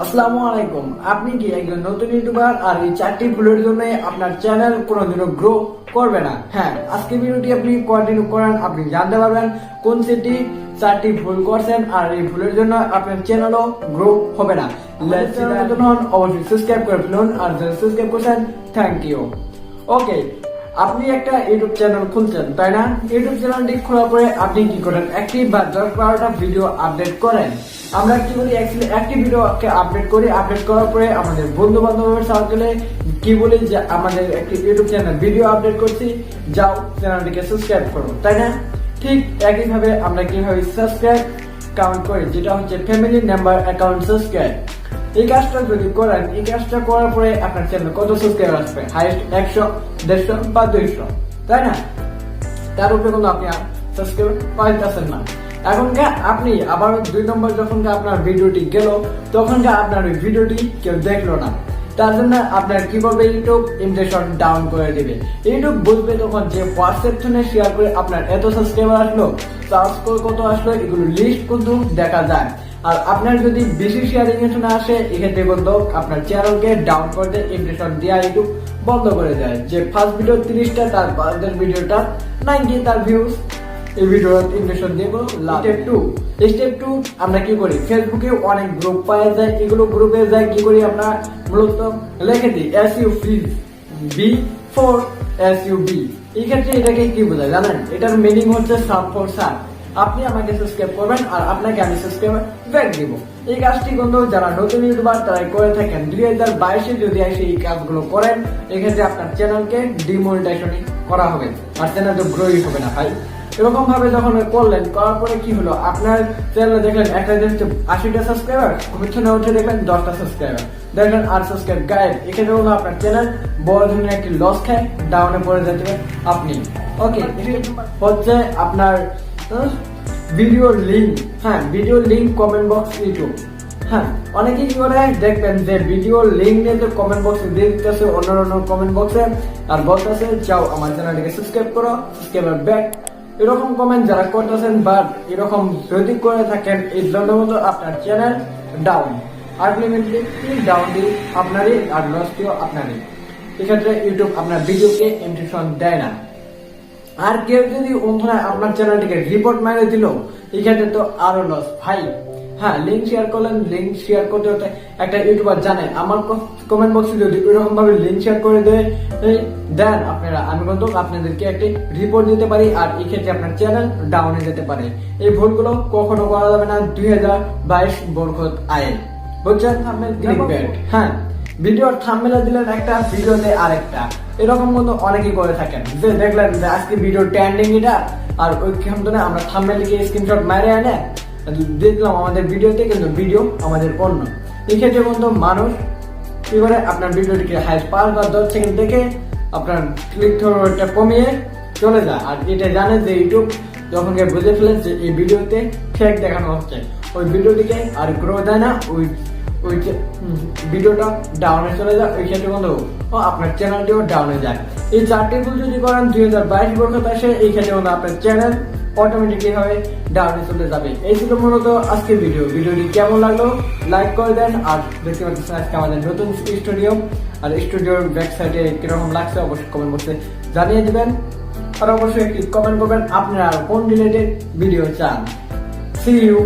আসসালামু আলাইকুম। আপনি কি একজন নতুন ইউটিউবার আর এই 4টি ভুলের জন্য আপনার চ্যানেল কোনোদিনও গ্রো করবে না? হ্যাঁ, আজকে ভিডিওটি আপনি কন্টিনিউ করেন, আপনি জানতে পারবেন কোন সেটি 4টি ভুল করছেন আর এই ভুলের জন্য আপনার চ্যানেলও গ্রো হবে না। অবশ্যই সাবস্ক্রাইব করে ফেলুন, আর যারা সাবস্ক্রাইব করছেন থ্যাংক ইউ। ওকে, আপনি একটা ইউটিউব চ্যানেল খুলছেন, তাই না? ইউটিউব চ্যানেলটি খোলার পরে আপনি কি করেন? একটি বা 10-12টা ভিডিও আপডেট করেন। আমরা কি বলি, একটি ভিডিওকে আপডেট করি, আপডেট করার পরে আমাদের বন্ধু বান্ধবের সার্কেলে কি বলি যে আমাদের একটি ইউটিউব চ্যানেল ভিডিও আপডেট করছি, যাও চ্যানেলটিকে সাবস্ক্রাইব করো, তাই না? ঠিক একইভাবে আমরা কিভাবে সাবস্ক্রাইব কাউন্ট করি, যেটা হচ্ছে ফ্যামিলি মেম্বার অ্যাকাউন্ট সাবস্ক্রাইব। এই কাজটা যদি করেন, এই কাজটা করার পরে আপনার চ্যানেল কত সাবস্ক্রাইবার আসবে? হাইয়েস্ট 100, 150 বা 200, তাই না? তার উপরে কিন্তু আপনি সাবস্ক্রাইব পাইতেছেন না। এখনকার আপনি আবার 2 নম্বর যখন আপনার ভিডিওটি গেল, তখন আপনার ওই ভিডিওটি কেউ দেখলো না। তার জন্য আপনার কি করবে? ইউটিউব ইমপ্রেশন ডাউন করে দিবে। ইউটিউব বুঝবে তখন যে হোয়াটসঅ্যাপ ফোনে শেয়ার করে আপনার এত সাবস্ক্রাইবার আসলো, সার্চ করে কত আসলো, এগুলো লিস্ট কিন্তু দেখা যায়। আর আপনার যদি বেশি শেয়ারিং না আসে, এক্ষেত্রে বন্ধ আপনার চ্যানেলকে ডাউন করে দেয়, ইমপ্রেশন দেওয়া ইউটিউব বন্ধ করে দেয়। যে ফার্স্ট ভিডিও 30টা, তার বাদের ভিডিওটা 90 তার ভিউজ, এই ভিডিওর ইমপ্রেশন দিয়ে কোনো স্টেপ 2 আমরা কি করি? ফেসবুকে অনেক গ্রুপ পাওয়া যায়, এগুলো গ্রুপে যায় কি করি? আমরা মূলত লিখে দিই SU B4 SUB। এই ক্ষেত্রে এটাকে কি বোঝায় জানেন? এটার মিনিং হচ্ছে সাব ফর সাব। আপনি আমাকে সাবস্ক্রাইব করবেন আর আপনাকে আমি সাবস্ক্রাইব ব্যাক দিব। এই কাজটি কিন্তু যারা নতুন ইউটিউবার তারাই করে থাকেন। 2022-এ যদি এসে এই কাজগুলো করেন, এক্ষেত্রে আপনার চ্যানেলকে ডিমনিটাইজেশন করা হবে আর চ্যানেল তো গ্রোই হবে না ভাই। এরকম ভাবে যখন করলেন, করার পরে কি হলো? আপনার চ্যানেলে দেখলেন একটা 80টা সাবস্ক্রাইবার, পিছনে উঠে দেখলেন 10টা সাবস্ক্রাইবার, দেখলেন আর সাবস্ক্রাইব গায়েব। এখানে হলো আপনার চ্যানেল বড় ধরনের একটি লস খায়, ডাউনে পড়ে যেতে আপনি। ওকে, হচ্ছে আপনার ভিডিও লিঙ্ক। হ্যাঁ, video link comment box YouTube. হ্যাঁ, অনেকেই কি করে দেখবেন যে ভিডিও লিঙ্ক নিয়ে তো কমেন্ট বক্সে দিয়ে দিতেছে, অন্য কমেন্ট বক্সে, আর বলতেছে যাও আমার চ্যানেলটিকে সাবস্ক্রাইব করো, সাবস্ক্রাইবার ব্যাক। এরকম কমেন্ট যারা করতেছেন বা এরকম যদি করে থাকেন, এর জন্য মতো আপনার চ্যানেল ডাউন। আলটিমেটলি ডাউন দিয়ে আপনারই, আর লসটিও আপনারই। এক্ষেত্রে ইউটিউব আপনার ভিডিওকে ইমপ্রেশন দেয় না। আর কেউ যদি অন্যরা আপনার চ্যানেলটিকে রিপোর্ট মেরে দিল, এই ক্ষেত্রে তো আরো লস ভাই। হ্যাঁ, লিঙ্ক শেয়ার করলেন, লিঙ্ক শেয়ার করতে হতে একটা ইউটিউবার জানে আমার কমেন্ট বক্সে যদি ওইরকম ভাবে লিঙ্ক শেয়ার করে দেন আপনারা, আমি কিন্তু আপনাদেরকে একটি রিপোর্ট দিতে পারি, আর এই ক্ষেত্রে আপনার চ্যানেল ডাউনে যেতে পারে। এই ভুলগুলো কখনো করা যাবে না 2022 বরকত আয়ে, বুঝছেন? Thumbnail clickbait. হ্যাঁ, ভিডিওর থাম্বনেলে দিলেন একটা, ভিডিওতে আরেকটা, এরকম কিন্তু অনেকেই করে থাকেন। যে দেখলেন যে আজকে ভিডিও ট্রেন্ডিং এটা, আর ওইখান থেকে আমরা থাম্বনেল লিখে স্ক্রিনশট মেরে এনে দেখলাম আমাদের ভিডিওতে, কিন্তু ভিডিও আমাদের অন্য। এই ক্ষেত্রে কিন্তু মানুষ কি করে? আপনার ভিডিওটিকে হাইস্ট 5 বা 10 সেকেন্ড দেখে আপনার ক্লিক থ্রোটা কমিয়ে চলে যায়। আর এটা জানে যে ইউটিউব যখন বুঝে ফেলে যে এই ভিডিওতে ফেক দেখানো হচ্ছে, ওই ভিডিওটিকে আর গ্রো দেয় না, ওই ভিডিওটা ডাউনে চলে যায়। ওই ক্ষেত্রে বন্ধু আপনার চ্যানেলটিও ডাউনে যায়। এই 4টি ভুল যদি করেন 2022 বরকত আসে, এই ক্ষেত্রে বন্ধু আপনার চ্যানেল অটোমেটিকলি ভাবে ডাউনে চলে যাবে। এই ছিল মূলত আজকের ভিডিওটি কেমন লাগলো লাইক করে দেন। আর দেখতে পাচ্ছেন আজকে আমাদের নতুন স্টুডিও, আর স্টুডিওর ওয়েবসাইটে কিরকম লাগছে অবশ্যই কমেন্ট বক্সে জানিয়ে দিবেন। আর অবশ্যই একটি কমেন্ট করবেন আপনারা কোন রিলেটেড ভিডিও চান। See you.